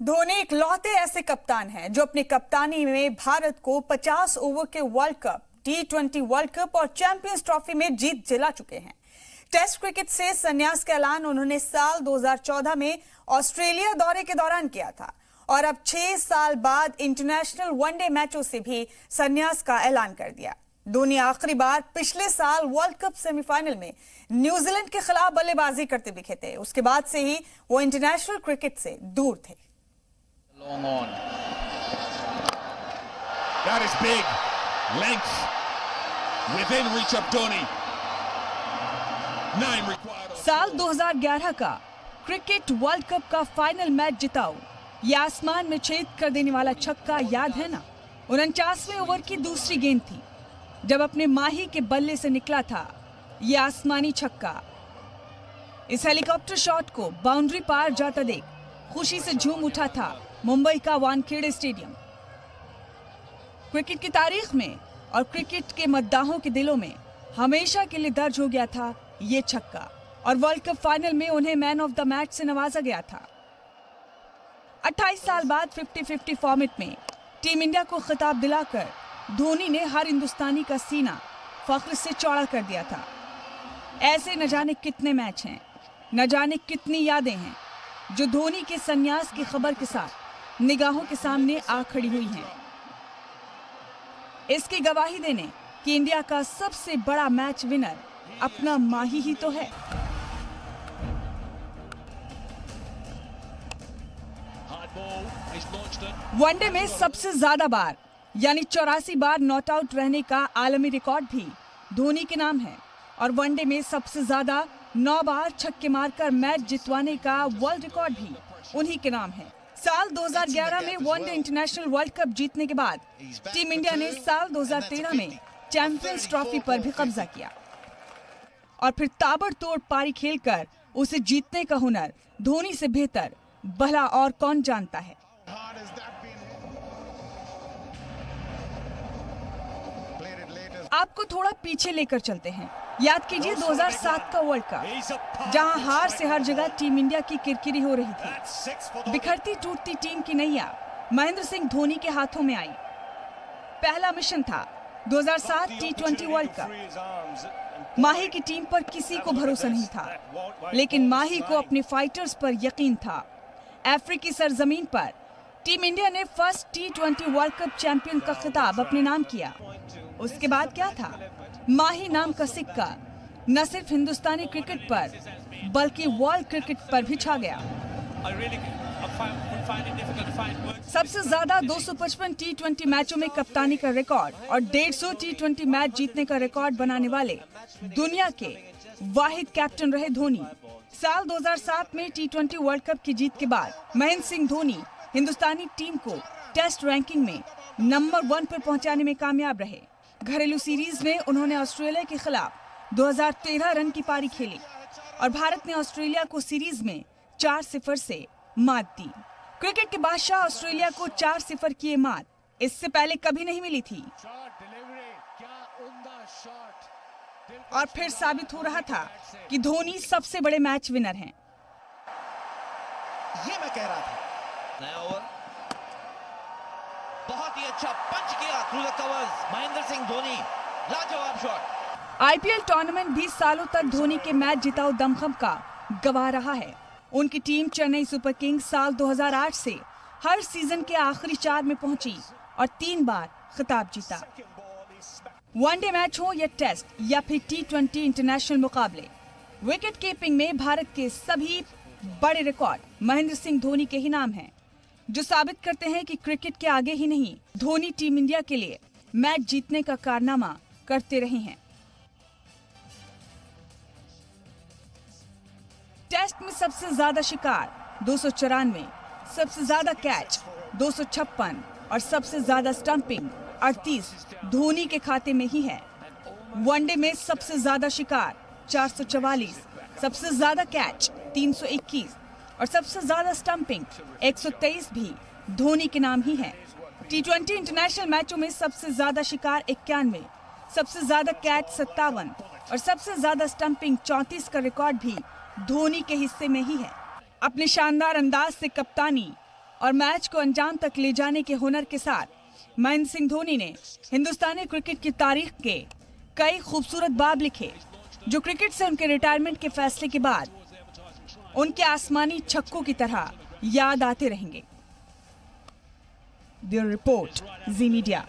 धोनी इकलौते ऐसे कप्तान हैं जो अपनी कप्तानी में भारत को 50 ओवर के world cup, T20 world cup और चैंपियंस ट्रॉफी में जीत दिला चुके हैं। टेस्ट क्रिकेट से संन्यास का ऐलान उन्होंने साल 2014 में ऑस्ट्रेलिया दौरे के दौरान किया था और अब 6 साल बाद इंटरनेशनल वनडे मैचों से भी संन्यास का ऐलान कर दिया। धोनी आखिरी बार पिछले साल वर्ल्ड कप सेमीफाइनल में न्यूजीलैंड के खिलाफ बल्लेबाजी करते दिखे थे। उसके बाद से ही वो इंटरनेशनल क्रिकेट से दूर थे। Long on. That is big. Length within reach of Dhoni. 9 required. साल 2011 का क्रिकेट वर्ल्ड कप का फाइनल मैच जिताओ, ये आसमान में छेद कर देने वाला छक्का याद है ना? 49वें ओवर की दूसरी गेंद थी जब अपने माही के बल्ले से निकला था ये आसमानी छक्का। इस हेलीकॉप्टर शॉट को बाउंड्री पार जाता देख खुशी से झूम उठा था मुंबई का वानखेड़े स्टेडियम। क्रिकेट की तारीख में और क्रिकेट के मद्दाहों के दिलों में हमेशा के लिए दर्ज हो गया था ये छक्का और वर्ल्ड कप फाइनल में उन्हें मैन ऑफ द मैच से नवाजा गया था। 28 साल बाद 50-50 फॉर्मेट में टीम इंडिया को खिताब दिलाकर धोनी ने हर हिंदुस्तानी का सीना फख्र से चौड़ा कर दिया था। ऐसे न जाने कितने मैच हैं, न जाने कितनी यादें हैं जो धोनी के संन्यास की खबर के साथ निगाहों के सामने आ खड़ी हुई हैं। इसकी गवाही देने कि इंडिया का सबसे बड़ा मैच विनर अपना माही ही तो है। वनडे में सबसे ज्यादा बार यानी 84 बार नॉट आउट रहने का आलमी रिकॉर्ड भी धोनी के नाम है और वनडे में सबसे ज्यादा 9 बार छक्के मारकर मैच जितवाने का वर्ल्ड रिकॉर्ड भी उन्हीं के नाम है। साल 2011 में वनडे इंटरनेशनल वर्ल्ड कप जीतने के बाद टीम इंडिया ने साल 2013 में चैंपियंस ट्रॉफी पर भी कब्जा किया और फिर ताबड़तोड़ पारी खेलकर उसे जीतने का हुनर धोनी से बेहतर भला और कौन जानता है। आपको थोड़ा पीछे लेकर चलते हैं। याद कीजिए 2007 का वर्ल्ड कप, जहां हार से हर जगह टीम इंडिया की किरकिरी हो रही थी। बिखरती टूटती टीम की नैया महेंद्र सिंह धोनी के हाथों में आई। पहला मिशन था 2007 T20 वर्ल्ड कप। माही की टीम पर किसी को भरोसा नहीं था, लेकिन माही को अपने फाइटर्स पर यकीन था। अफ्रीकी सरजमीन पर टीम इंडिया ने first T20 world cup champion का खिताब अपने नाम किया। उसके बाद क्या था? माही नाम का सिक्का न सिर्फ हिंदुस्तानी क्रिकेट पर बल्कि वर्ल्ड क्रिकेट पर भी छा गया। सबसे ज्यादा 255 T20 मैचों में कप्तानी का रिकॉर्ड और 150 T20 मैच जीतने का रिकॉर्ड बनाने वाले दुनिया के वाहिद कैप्टन रहे धोनी। साल 2007 में T20 वर्ल्ड कप की जीत के बाद महेंद्र सिंह धोनी हिंदुस्तानी टीम को टेस्ट रैंकिंग में नंबर 1 पर पहुंचाने में कामयाब रहे। घरेलू सीरीज में उन्होंने ऑस्ट्रेलिया के खिलाफ 2013 रन की पारी खेली और भारत ने ऑस्ट्रेलिया को सीरीज में 4-0 से मात दी। क्रिकेट के बादशाह ऑस्ट्रेलिया को 4-0 की ये मात इससे पहले कभी नहीं मिली थी और फिर साबित हो रहा था कि धोनी सबसे बड़े मैच विनर हैं। ये मैं कह रहा था। नया ओवर बहुत ही अच्छा पंच किया through the covers Mahendra Singh Dhoni, लाजवाब शॉट। आईपीएल टूर्नामेंट 20 सालों तक धोनी के मैच जिताओ दमखम का गवाह रहा है। उनकी टीम चेन्नई सुपर किंग्स साल 2008 से हर सीजन के आखिरी 4 में पहुंची और 3 बार खिताब जीता। वनडे मैच हो या टेस्ट या फिर T20 इंटरनेशनल मुकाबले, विकेट कीपिंग में भारत के सभी बड़े रिकॉर्ड महेंद्र सिंह धोनी के ही नाम हैं, जो साबित करते हैं कि क्रिकेट के आगे ही नहीं धोनी टीम इंडिया के लिए मैच जीतने का कारनामा करते रहे हैं। टेस्ट में सबसे ज्यादा शिकार 294, सबसे ज्यादा कैच 256 और सबसे ज्यादा स्टंपिंग 38 धोनी के खाते में ही है। वनडे में सबसे ज्यादा शिकार 444, सबसे ज्यादा कैच 321 और सबसे ज्यादा स्टंपिंग 123 भी धोनी के नाम ही है। T20 इंटरनेशनल मैचों में सबसे ज्यादा शिकार 91, सबसे ज्यादा कैच 57 और सबसे ज्यादा स्टंपिंग 34 का रिकॉर्ड भी धोनी के हिस्से में ही है। अपने शानदार अंदाज से कप्तानी और मैच को अंजाम तक ले जाने के हुनर के साथ महेंद्र सिंह धोनी ने हिंदुस्तानी क्रिकेट की तारीख के कई खूबसूरत बाब लिखे, जो क्रिकेट से उनके रिटायरमेंट के फैसले के बाद उनके आसमानी छक्कों की तरह याद आते रहेंगे। ब्यूरो रिपोर्ट, जी मीडिया।